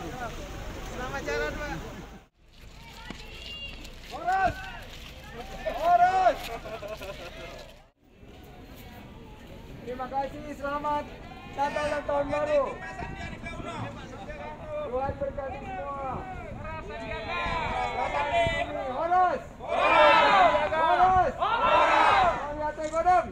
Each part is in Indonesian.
Selamat jalan, Pak. Horus! Horus! Terima kasih, selamat Natal dan Tahun Baru. Tuhan berkati semua. Horus! Horus! Lihat godam.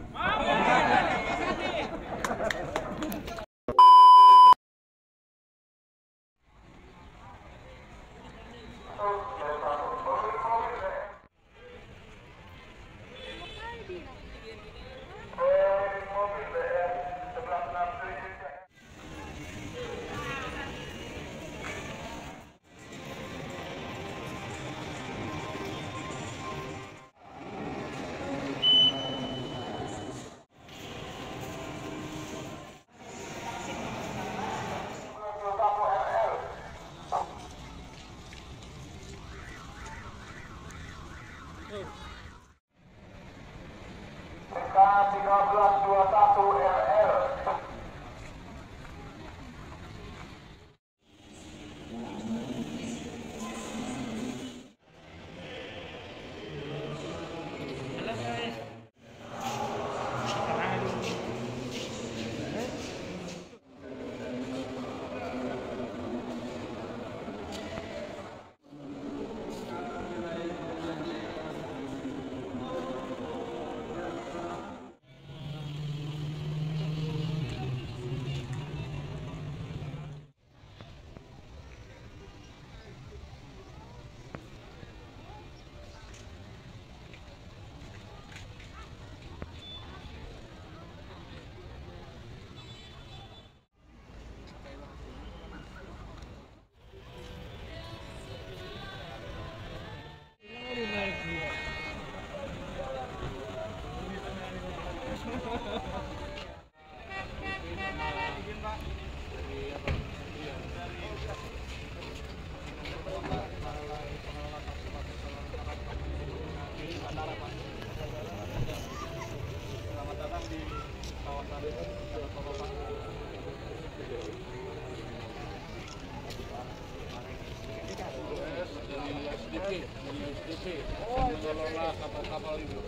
Mengelola kapal-kapal itu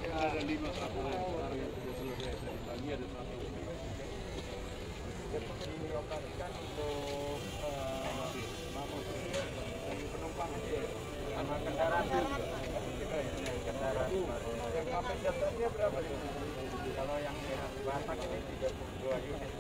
ada 5 kapal yang sekarang yang sudah selesai lagi ada 1 dioperasikan untuk penumpang sama kendaraan kendaraan yang kapasitasnya berapa nih? Kalau yang Batak ini 32 unit.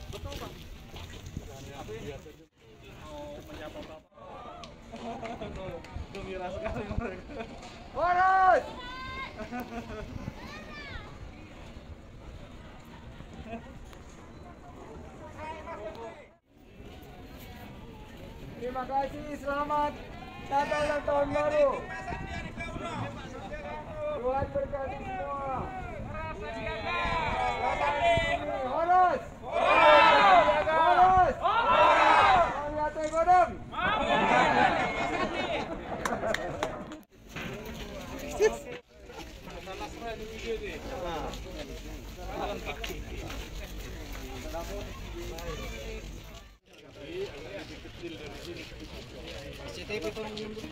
Betul, Pak. Menyapa Bapak. Gembira sekali mereka. Horus! Terima kasih, selamat Natal dan Tahun Baru. Tuhan berkati semua. Horus! Horus! Lihat godam. CCTV tolong mundur.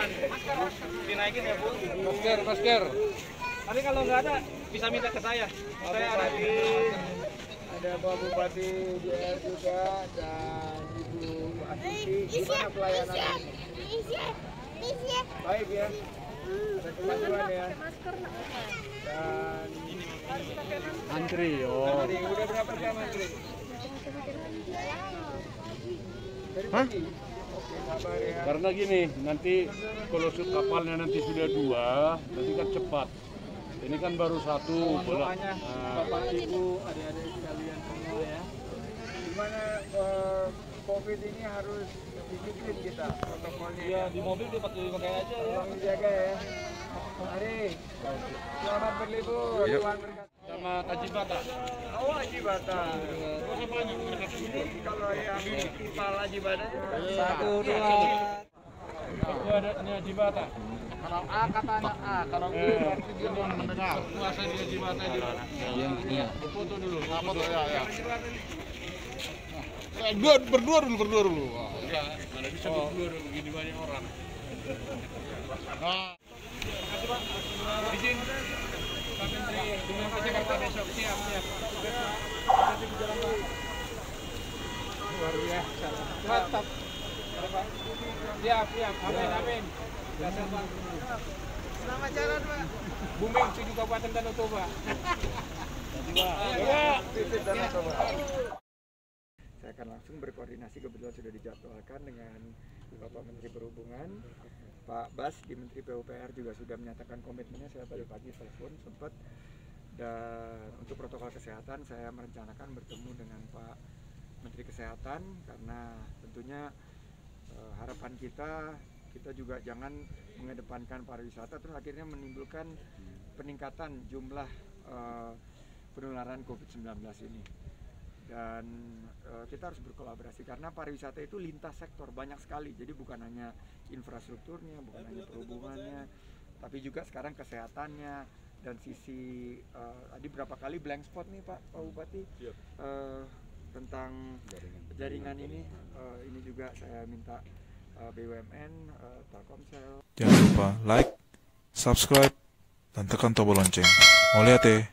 depan. Dinaikin ya, Bu. Masker. Tapi kalau nggak ada, bisa minta ke saya. Saya ada di... Ada Pak Bupati JR juga dan Ibu Asisi. Gimana pelayanan? Baik ya. Ada kemajuan ya. Dan Antri. Antri, udah berapa jam antri? Dari Hah? pagi? Oke, sabar ya. Karena gini, nanti kalau kapalnya nanti sudah 2, nanti kan cepat. Ini kan baru 1. Doanya Bapak Ibu, adik-adik sekalian semua ya. Gimana COVID ini harus disiplin kita protokolnya. Ya, di mobil dia pakai aja ya. Tolong dijaga ya. Mari, selamat berlibur. Tuhan berkati. Sama Tajibata. Oh, Haji Bata. Ini kalau yang kepala Haji Bata 1, 2. Itu ada ini Tajibata. Kalau A kata anak A, kalau B berarti dia mendengar. Puasa di Tajibata juga. Iya. Foto dulu. Foto ya. Berdua dulu. Ya, mana bisa berdua begini banyak orang. Nah, Izin Pak Menteri dengan Jakarta besok siap. Luar biasa. Mantap. Siap. Amin. Dasar Pak. Selamat jalan Pak. Booming 7 Kabupaten Danau Toba. Titip dan coba. Saya akan langsung berkoordinasi, kebetulan sudah dijadwalkan dengan Bapak Menteri Perhubungan, Pak Bas di Menteri PUPR juga sudah menyatakan komitmennya. Saya tadi pagi telepon sempat, dan untuk protokol kesehatan saya merencanakan bertemu dengan Pak Menteri Kesehatan karena tentunya harapan kita juga jangan mengedepankan pariwisata terus akhirnya menimbulkan peningkatan jumlah penularan COVID-19 ini. Dan kita harus berkolaborasi karena pariwisata itu lintas sektor, banyak sekali. Jadi bukan hanya infrastrukturnya, bukan hanya perhubungannya, tapi juga sekarang kesehatannya dan sisi tadi berapa kali blank spot nih Pak Bupati tentang jaringan ini. Ini juga saya minta BUMN, Telkomsel. Jangan lupa like, subscribe, dan tekan tombol lonceng. Mau lihat ya?